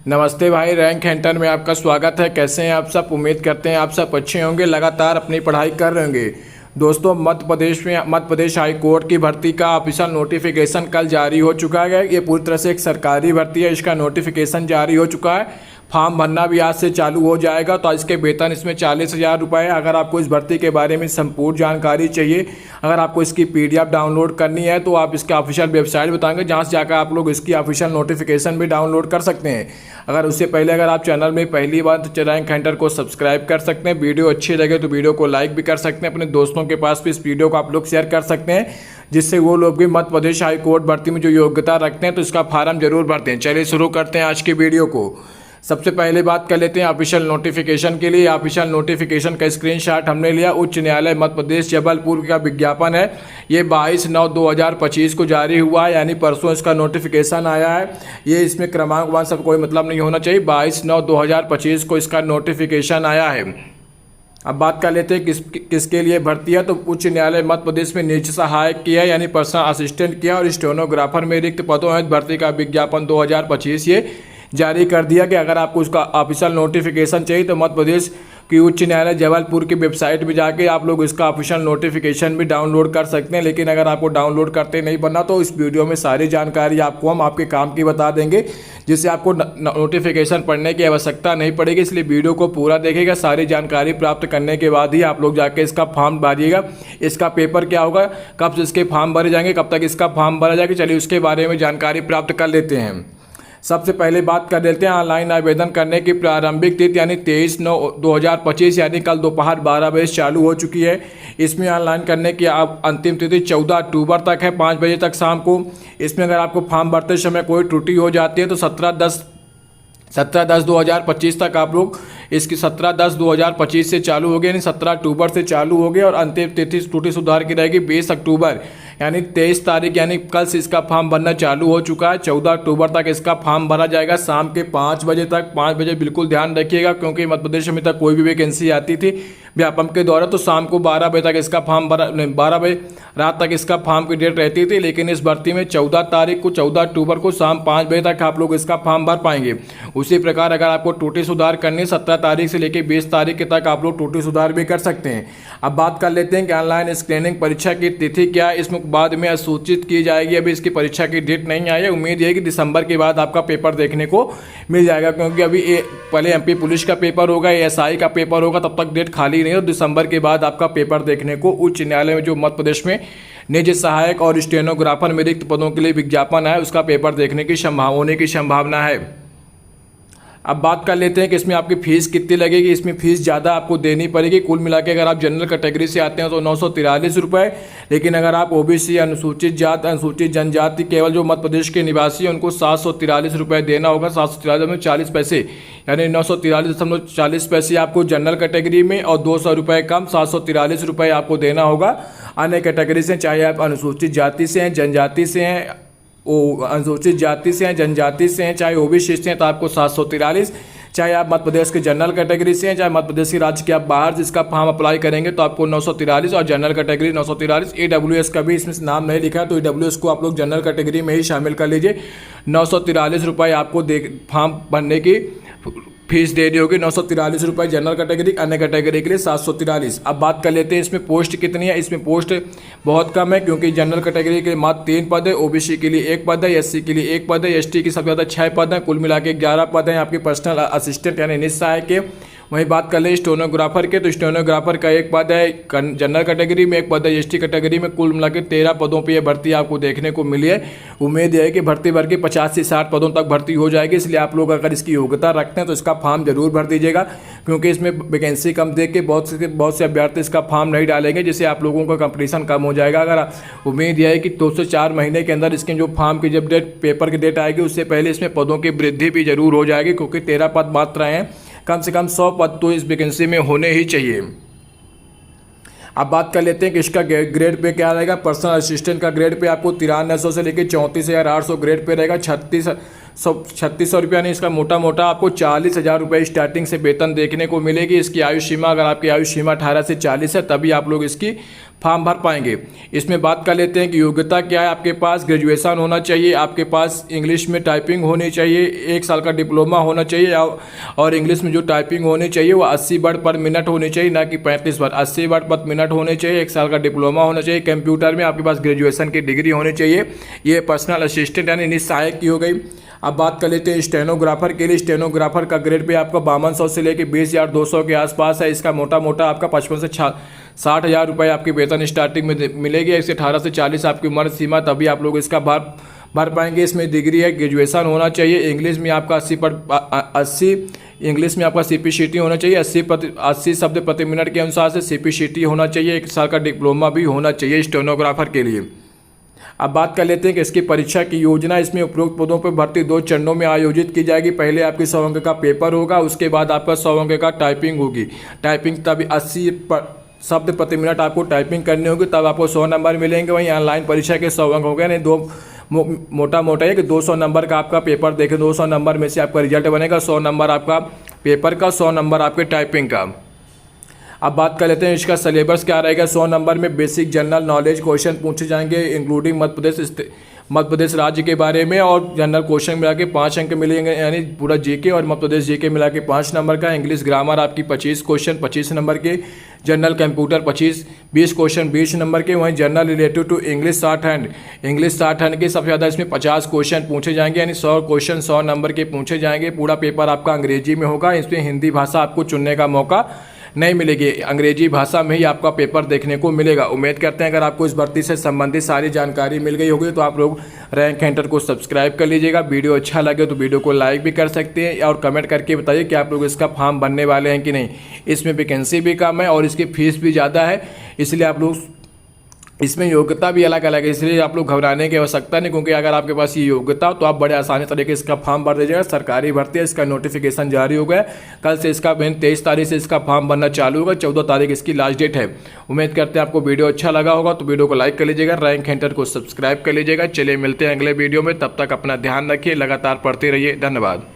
नमस्ते भाई, rank Hunter में आपका स्वागत है। कैसे हैं आप सब? उम्मीद करते हैं आप सब अच्छे होंगे, लगातार अपनी पढ़ाई कर रहे होंगे। दोस्तों, मध्य प्रदेश हाई कोर्ट की भर्ती का ऑफिशियल नोटिफिकेशन कल जारी हो चुका है। ये पूरी तरह से एक सरकारी भर्ती है, इसका नोटिफिकेशन जारी हो चुका है। फॉर्म भरना भी आज से चालू हो जाएगा। तो इसके वेतन इसमें 40,000 रुपये है। अगर आपको इस भर्ती के बारे में संपूर्ण जानकारी चाहिए, अगर आपको इसकी PDF डाउनलोड करनी है तो आप इसके ऑफिशियल वेबसाइट बताएंगे, जहाँ से जाकर आप लोग इसकी ऑफिशियल नोटिफिकेशन भी डाउनलोड कर सकते हैं। अगर उससे पहले अगर आप चैनल में पहली बार तो रैंक हंटर को सब्सक्राइब कर सकते हैं। वीडियो अच्छी लगे तो वीडियो को लाइक भी कर सकते हैं। अपने दोस्तों के पास भी इस वीडियो को आप लोग शेयर कर सकते हैं, जिससे वो लोग भी मध्य प्रदेश हाई कोर्ट भर्ती में जो योग्यता रखते हैं तो इसका फॉर्म जरूर भरते हैं। चलिए शुरू करते हैं आज की वीडियो को। सबसे पहले बात कर लेते हैं ऑफिशियल नोटिफिकेशन के लिए। ऑफिशियल नोटिफिकेशन का स्क्रीनशॉट हमने लिया। उच्च न्यायालय मध्य प्रदेश जबलपुर का विज्ञापन है। ये 22/9/2025 को जारी हुआ है, यानी परसों इसका नोटिफिकेशन आया है। ये इसमें क्रमांक वन सब कोई मतलब नहीं होना चाहिए। 22/9/2025 को इसका नोटिफिकेशन आया है। अब बात कर लेते हैं किसके लिए भर्ती है। तो उच्च न्यायालय मध्य प्रदेश में निजी सहायक किया, यानी पर्सनल असिस्टेंट किया, और स्टेनोग्राफर में रिक्त पदों है। भर्ती का विज्ञापन 2025 ये जारी कर दिया कि अगर आपको उसका ऑफिशियल नोटिफिकेशन चाहिए तो मध्य प्रदेश की उच्च न्यायालय जबलपुर की वेबसाइट में जाके आप लोग इसका ऑफिशियल नोटिफिकेशन भी डाउनलोड कर सकते हैं। लेकिन अगर आपको डाउनलोड करते नहीं बनना तो इस वीडियो में सारी जानकारी आपको हम आपके काम की बता देंगे, जिससे आपको नोटिफिकेशन पढ़ने की आवश्यकता नहीं पड़ेगी। इसलिए वीडियो को पूरा देखिएगा। सारी जानकारी प्राप्त करने के बाद ही आप लोग जाके इसका फॉर्म भरिएगा। इसका पेपर क्या होगा, कब से इसके फॉर्म भरे जाएंगे, कब तक इसका फॉर्म भरा जाएगा, चलिए उसके बारे में जानकारी प्राप्त कर लेते हैं। सबसे पहले बात कर लेते हैं ऑनलाइन आवेदन करने की प्रारंभिक तिथि, यानी 23/9/2025, यानी कल दोपहर 12 बजे चालू हो चुकी है। इसमें ऑनलाइन करने की अंतिम तिथि 14 अक्टूबर तक है, 5 बजे तक शाम को। इसमें अगर आपको फॉर्म भरते समय कोई त्रुटि हो जाती है तो 17/10/2025 तक आप लोग इसकी 17/10/2025 से चालू हो गई, यानी 17 अक्टूबर से चालू हो गई। और अंतिम तिथि त्रुटि सुधार की रहेगी 20 अक्टूबर, यानी 23 तारीख, यानी कल से इसका फॉर्म भरना चालू हो चुका है। 14 अक्टूबर तक इसका फॉर्म भरा जाएगा, शाम के 5 बजे तक। 5 बजे बिल्कुल ध्यान रखिएगा, क्योंकि मध्य प्रदेश में तक कोई भी वैकेंसी आती थी व्यापम के द्वारा तो शाम को 12 बजे तक इसका फॉर्म भरा, 12 बजे रात तक इसका फॉर्म की डेट रहती थी। लेकिन इस भर्ती में 14 अक्टूबर को शाम 5 बजे तक आप लोग इसका फॉर्म भर पाएंगे। उसी प्रकार अगर आपको त्रुटि सुधार करनी 17 तारीख से लेकर 20 तारीख तक आप लोग त्रुटि सुधार भी कर सकते हैं। अब बात कर लेते हैं कि ऑनलाइन स्क्रीनिंग परीक्षा की तिथि क्या है। इसमें बाद में सूचित की जाएगी। अभी इसकी परीक्षा की डेट नहीं आई है। उम्मीद है कि दिसंबर के बाद आपका पेपर देखने को मिल जाएगा, क्योंकि अभी पहले MP पुलिस का पेपर होगा, SI का पेपर होगा, तब तक डेट खाली नहीं है। दिसंबर के बाद आपका पेपर देखने को उच्च न्यायालय में जो मध्य प्रदेश में निजी सहायक और स्टेनोग्राफर में रिक्त पदों के लिए विज्ञापन है, उसका पेपर देखने की संभावना है। अब बात कर लेते हैं कि इसमें आपकी फीस कितनी लगेगी। इसमें फीस ज़्यादा आपको देनी पड़ेगी। कुल मिला के अगर आप जनरल कैटेगरी से आते हैं तो 943 रुपये। लेकिन अगर आप OBC, अनुसूचित जाति, अनुसूचित जनजाति, केवल जो मध्य प्रदेश के निवासी हैं उनको 743 रुपये देना होगा। 743.40 पैसे, यानी 943.40 पैसे आपको जनरल कैटेगरी में, और 200 रुपये कम 743 रुपये आपको देना होगा अन्य कैटेगरी से। चाहे आप अनुसूचित जाति से हैं, जनजाति से हैं, अनुसूचित जाति से हैं, जनजाति से हैं, चाहे OBC से हैं तो आपको 743। चाहे आप मध्य प्रदेश के जनरल कैटेगरी से हैं, चाहे मध्य प्रदेश के राज्य के आप बाहर जिसका फॉर्म अप्लाई करेंगे तो आपको 943, और जनरल कैटेगरी 943। AWS का भी इसमें नाम नहीं लिखा है तो AWS को आप लोग जनरल कैटेगरी में ही शामिल कर लीजिए। 943 रुपये आपको फॉर्म भरने की फीस देनी होगी। 943 रुपये जनरल कैटेगरी, अन्य कैटेगरी के लिए 743। अब बात कर लेते हैं इसमें पोस्ट कितनी है। इसमें पोस्ट बहुत कम है, क्योंकि जनरल कैटेगरी के लिए मात्र 3 पद है, OBC के लिए 1 पद है, SC के लिए 1 पद है, ST की सबसे ज़्यादा 6 पद हैं। कुल मिला के 11 पद हैं आपके पर्सनल असिस्टेंट यानी निजी सहायक के। वहीं बात कर ले स्टेनोग्राफर के, तो स्टेनोग्राफर का 1 पद है जनरल कैटेगरी में, 1 पद है ST कैटेगरी में। कुल मिला के 13 पदों पर यह भर्ती आपको देखने को मिली है। उम्मीद है कि भर्ती भर के 50 से 60 पदों तक भर्ती हो जाएगी। इसलिए आप लोग अगर इसकी योग्यता रखते हैं तो इसका फॉर्म जरूर भर दीजिएगा, क्योंकि इसमें वैकेंसी कम देख के बहुत से अभ्यर्थी इसका फॉर्म नहीं डालेंगे, जिससे आप लोगों का कंपटीशन कम हो जाएगा। अगर उम्मीद यह है कि 2 से 4 महीने के अंदर इसके जो फॉर्म की जब पेपर की डेट आएगी उससे पहले इसमें पदों की वृद्धि भी जरूर हो जाएगी, क्योंकि 13 पद मात्र हैं। कम से कम 100 पद तो इस वैकेंसी में होने ही चाहिए। अब बात कर लेते हैं कि इसका ग्रेड पे क्या रहेगा। पर्सनल असिस्टेंट का ग्रेड पे आपको 9300 से लेकर 34,800 ग्रेड पे रहेगा। 3600 रुपया नहीं, इसका मोटा आपको 40,000 रुपये स्टार्टिंग से वेतन देखने को मिलेगी। इसकी आयु सीमा, अगर आपकी आयु सीमा 18 से 40 है तभी आप लोग इसकी फॉर्म भर पाएंगे। इसमें बात कर लेते हैं कि योग्यता क्या है। आपके पास ग्रेजुएशन होना चाहिए, आपके पास इंग्लिश में टाइपिंग होनी चाहिए, 1 साल का डिप्लोमा होना चाहिए, और इंग्लिश में जो टाइपिंग होनी चाहिए वो 80 वर्ड पर मिनट होनी चाहिए, ना कि 35 वर्ड, 80 वर्ड पर मिनट होने चाहिए। 1 साल का डिप्लोमा होना चाहिए। कंप्यूटर में आपके पास ग्रेजुएशन की डिग्री होनी चाहिए। ये पर्सनल असिस्टेंट यानी निजी सहायक की हो गई। अब बात कर लेते हैं स्टेनोग्राफर के लिए। स्टेनोग्राफर का ग्रेड पे आपका 5200 से लेकर 20,200 के आसपास है। इसका मोटा मोटा आपका 55 से 60,000 रुपये आपकी वेतन स्टार्टिंग में मिलेगी। इससे 18 से 40 आपकी उम्र सीमा, तभी आप लोग इसका भर पाएंगे। इसमें डिग्री है, ग्रेजुएशन होना चाहिए। इंग्लिश में आपका 80 इंग्लिश में आपका CPCT होना चाहिए। 80 शब्द प्रति मिनट के अनुसार से CPCT होना चाहिए। 1 साल का डिप्लोमा भी होना चाहिए स्टेनोग्राफर के लिए। अब बात कर लेते हैं कि इसकी परीक्षा की योजना। इसमें उपरोक्त पदों पर भर्ती 2 चरणों में आयोजित की जाएगी। पहले आपकी 100 अंक का पेपर होगा, उसके बाद आपका 100 अंक का टाइपिंग होगी। टाइपिंग तभी 80 शब्द प्रति मिनट आपको टाइपिंग करनी होगी, तब आपको 100 नंबर मिलेंगे। वहीं ऑनलाइन परीक्षा के 100 अंक हो गए। नहीं, मोटा मोटा है कि 200 नंबर का आपका पेपर देखें, 200 नंबर में से आपका रिजल्ट बनेगा। 100 नंबर आपका पेपर का, 100 नंबर आपके टाइपिंग का। अब बात कर लेते हैं इसका सिलेबस क्या रहेगा। 100 नंबर में बेसिक जनरल नॉलेज क्वेश्चन पूछे जाएंगे, इंक्लूडिंग मध्य प्रदेश राज्य के बारे में, और जनरल क्वेश्चन मिला के 5 अंक मिलेंगे, यानी पूरा जीके और मध्य प्रदेश जीके मिला के 5 नंबर का। इंग्लिश ग्रामर आपकी 25 क्वेश्चन 25 नंबर के। जनरल कंप्यूटर 20 क्वेश्चन 20 नंबर के। वहीं general relative to English short hand के सबसे ज़्यादा इसमें 50 क्वेश्चन पूछे जाएंगे, यानी 100 क्वेश्चन 100 नंबर के पूछे जाएंगे। पूरा पेपर आपका अंग्रेजी में होगा। इसमें हिंदी भाषा आपको चुनने का मौका नहीं मिलेगी, अंग्रेजी भाषा में ही आपका पेपर देखने को मिलेगा। उम्मीद करते हैं अगर आपको इस भर्ती से संबंधित सारी जानकारी मिल गई होगी तो आप लोग रैंक हंटर को सब्सक्राइब कर लीजिएगा। वीडियो अच्छा लगे तो वीडियो को लाइक भी कर सकते हैं, और कमेंट करके बताइए कि आप लोग इसका फॉर्म भरने वाले हैं कि नहीं। इसमें वैकेंसी भी कम है और इसकी फीस भी ज़्यादा है, इसलिए आप लोग इसमें योग्यता भी अलग अलग है, इसलिए आप लोग घबराने की आवश्यकता नहीं, क्योंकि अगर आपके पास ये योग्यता हो तो आप बड़े आसानी तरीके से इसका फॉर्म भर दीजिएगा। सरकारी भर्ती है, इसका नोटिफिकेशन जारी हो गया। कल से इसका 23 तारीख से इसका फॉर्म भरना चालू होगा। 14 तारीख इसकी लास्ट डेट है। उम्मीद करते हैं आपको वीडियो अच्छा लगा होगा, तो वीडियो को लाइक कर लीजिएगा, रैंक हंटर को सब्सक्राइब कर लीजिएगा। चलिए मिलते हैं अगले वीडियो में, तब तक अपना ध्यान रखिए, लगातार पढ़ते रहिए। धन्यवाद।